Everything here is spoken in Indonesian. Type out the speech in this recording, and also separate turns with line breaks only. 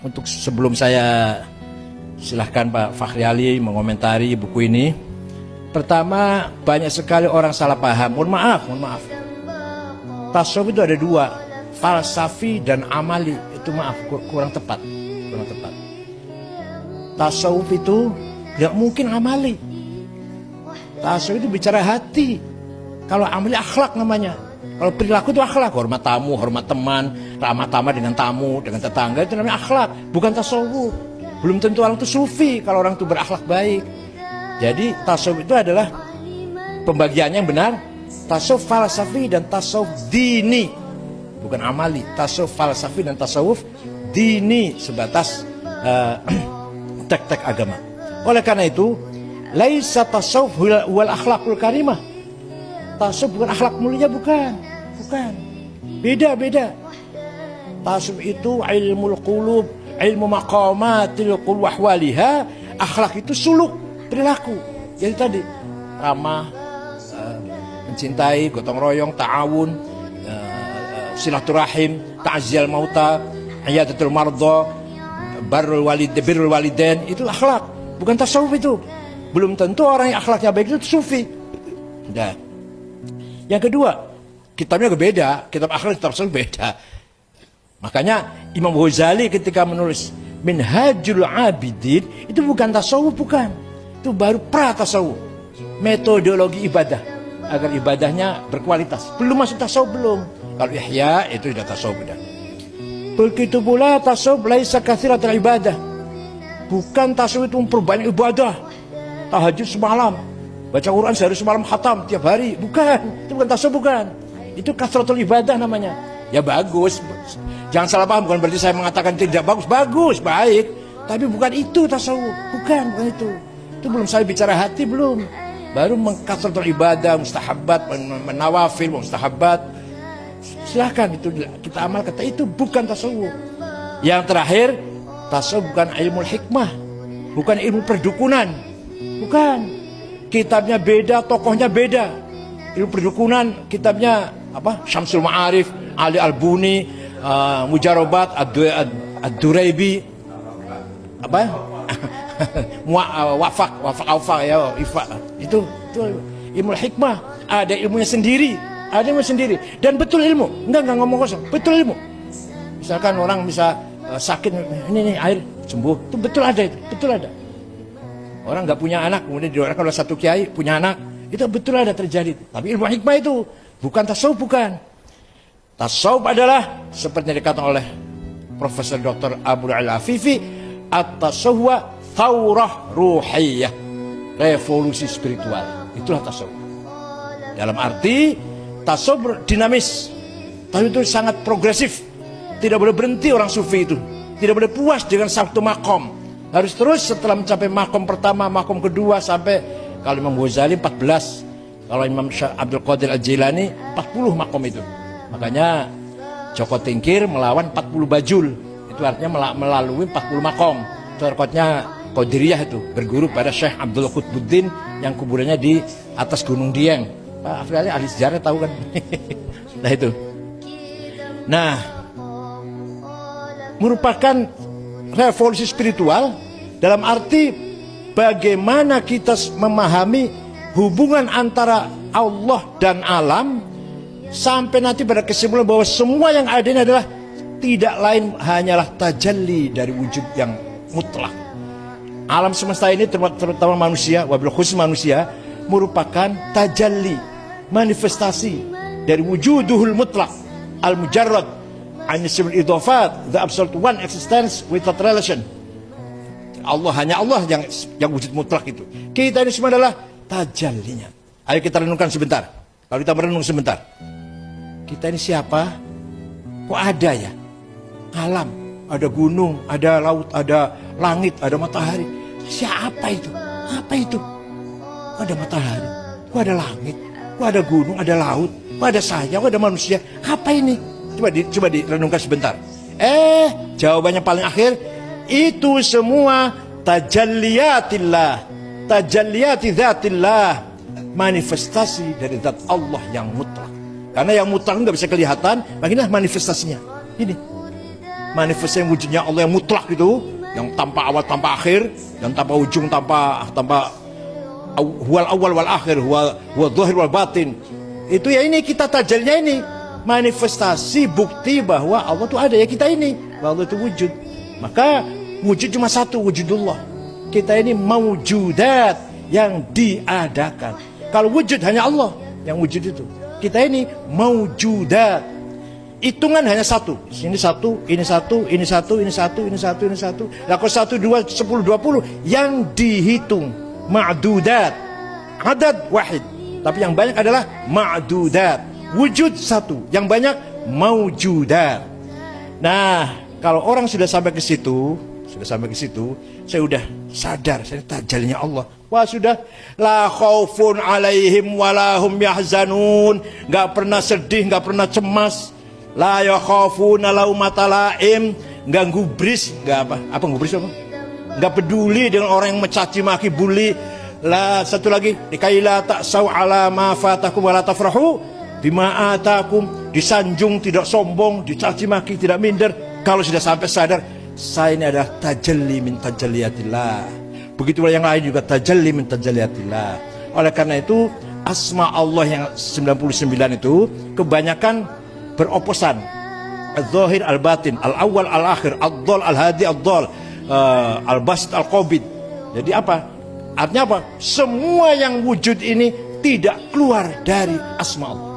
untuk sebelum saya silahkan Pak Fakhri Ali mengomentari buku ini. Pertama, banyak sekali orang salah paham. Mohon maaf. Tasawuf itu ada dua, falsafi dan amali. Itu kurang tepat. Tasawuf itu tidak mungkin amali. Tasawuf itu bicara hati. Kalau amali akhlak namanya. Kalau perilaku itu akhlak, hormat tamu, hormat teman, ramah tamah dengan tamu, dengan tetangga, itu namanya akhlak, bukan tasawuf. Belum tentu orang itu sufi kalau orang itu berakhlak baik. Jadi tasawuf itu adalah pembagiannya yang benar, tasawuf falsafi dan tasawuf dini, bukan amali. Tasawuf falsafi dan tasawuf dini sebatas tek-tek agama. Oleh karena itu, laisa tasawuf wal akhlakul karimah. Tasawuf bukan akhlak mulia, bukan. Beda. Tasawuf itu ilmul qulub, ilmu maqamatil qulub wa ahwaliha. Akhlak itu suluk, perilaku. Jadi tadi ramah, mencintai, gotong royong, ta'awun, silaturahim, ta'ziyal mauta, iyadatul mardha, birrul walidain, itu akhlak, bukan tasawuf itu. Belum tentu orang yang akhlaknya baik itu sufi. Nah, yang kedua, kitabnya beda, kitab akhlak, kitab tasawuf beda. Makanya Imam Ghazali ketika menulis Minhajul Abidin, itu bukan tasawuf, bukan. Itu baru pra-tasawuf, metodologi ibadah, agar ibadahnya berkualitas. Belum masuk tasawuf, belum. Kalau Ihya itu sudah tasawuf sudah. Begitu pula tasawuf laisa katsiratul ibadah. Bukan tasawuf itu memperbanyak ibadah. Tahajud semalam, baca Quran sehari semalam khatam tiap hari, bukan. Itu bukan tasawuf, bukan. Itu katsratul ibadah namanya. Ya bagus. Jangan salah paham, bukan berarti saya mengatakan tidak bagus. Bagus, baik. Tapi bukan itu tasawuf, bukan itu. Itu belum saya bicara hati, belum. Baru mengkatsratul ibadah, mustahabbat, menawafil, mustahabbat. Silahkan itu kita amal, kata itu bukan tasawuf. Yang terakhir, tasawuf bukan ilmu hikmah, bukan ilmu perdukunan, bukan. Kitabnya beda, tokohnya beda. Ilmu perdukunan kitabnya apa? Syamsul Ma'arif, Ali Al-Buni, Mujarobat, Ad-Duraibi, apa? Wafak ya, itu ilmu hikmah. Ada ilmunya sendiri. Dan betul ilmu, enggak ngomong kosong, betul ilmu. Misalkan orang bisa sakit, ini air sembuh, itu betul ada. Orang nggak punya anak, kemudian didoakan oleh satu kiai punya anak, itu betul ada terjadi. Tapi ilmu hikmah itu bukan tasawuf, bukan. Tasawuf adalah seperti yang dikatakan oleh Profesor Dr. Abu Al-Afifi, at-tasawwuf thawrah ruhiyah, revolusi spiritual. Itulah tasawuf. Dalam arti tasawuf dinamis, tasawuf itu sangat progresif. Tidak boleh berhenti orang sufi itu. Tidak boleh puas dengan satu makom. Harus terus setelah mencapai makom pertama, makom kedua, sampai kalau Imam Ghazali 14, kalau Imam Abdul Qadir Al-Jilani 40 makom itu. Makanya Joko Tingkir melawan 40 bajul. Itu artinya melalui 40 makom. Itu rekodnya Qadiriyah itu, berguru pada Syekh Abdul Qutbuddin yang kuburannya di atas Gunung Dieng. Pak Fakhri Ali ahli sejarah tahu kan. Nah itu. Nah, merupakan revolusi spiritual dalam arti bagaimana kita memahami hubungan antara Allah dan alam, sampai nanti pada kesimpulan bahwa semua yang ada ini adalah tidak lain hanyalah tajalli dari wujud yang mutlak. Alam semesta ini terutama manusia, wabil khusus manusia, merupakan tajalli, manifestasi dari wujuduhul mutlak, al-mujarrad, an-nisbul idhafat, the absolute one existence without relation. Allah, hanya Allah yang wujud mutlak itu. Kita ini semua adalah tajallinya. Ayo kita renungkan sebentar. Kalau kita merenung sebentar, kita ini siapa? Kok ada ya? Alam, ada gunung, ada laut, ada langit, ada matahari. Siapa itu? Apa itu? Kok ada matahari? Kok ada langit? Kok ada gunung, ada laut? Kok ada saya? Kok ada manusia? Apa ini? Coba direnungkan sebentar. Jawabannya paling akhir, itu semua tajalliyatillah, tajalliyati dzatillah, manifestasi dari zat Allah yang mutlak. Karena yang mutlak nggak bisa kelihatan, makanya manifestasinya ini manifestasi wujudnya Allah yang mutlak itu, yang tanpa awal tanpa akhir, yang tanpa ujung tanpa huwal awal wal akhir, huwa dzahir wal batin. Itu ya ini kita tajalnya ini manifestasi bukti bahwa Allah itu ada ya kita ini, bahwa Allah itu wujud. Maka wujud cuma satu, wujudullah. Kita ini maujudat yang diadakan. Kalau wujud hanya Allah yang wujud itu. Kita ini maujudat. Hitungan hanya satu. Ini satu, ini satu, ini satu, ini satu, ini satu, ini satu. Lah kalau 1, 2, 10, 20 yang dihitung ma'dudat. Adad wahid. Tapi yang banyak adalah ma'dudat. Wujud satu, yang banyak maujudat. Nah, kalau orang sudah sampai ke situ, saya udah sadar, saya tajalnya Allah. Wah sudah, la khaufun alaihim walahum yahzanun. Gak pernah sedih, gak pernah cemas. La yakhafuna laumata laim. Gak gubris, gak apa gubris apa? Gak peduli dengan orang yang mencaci maki, bully. Lah satu lagi, dikaila ta'sau ala ma fatakum wa la tafrahu bima atakum. Disanjung tidak sombong, dicaci maki tidak minder. Kalau sudah sampai sadar, saya ini adalah tajalli min tajalliyatillah. Begitu yang lain juga tajalli min tajalliyatillah. Oleh karena itu asma Allah yang 99 itu kebanyakan beroposan. Al-Zahir al-Batin, al-Awwal al-Akhir, al-Dhal al-Hadi al-Dhal, al-Basit al-Qabid. Jadi apa? Artinya apa? Semua yang wujud ini tidak keluar dari asma Allah.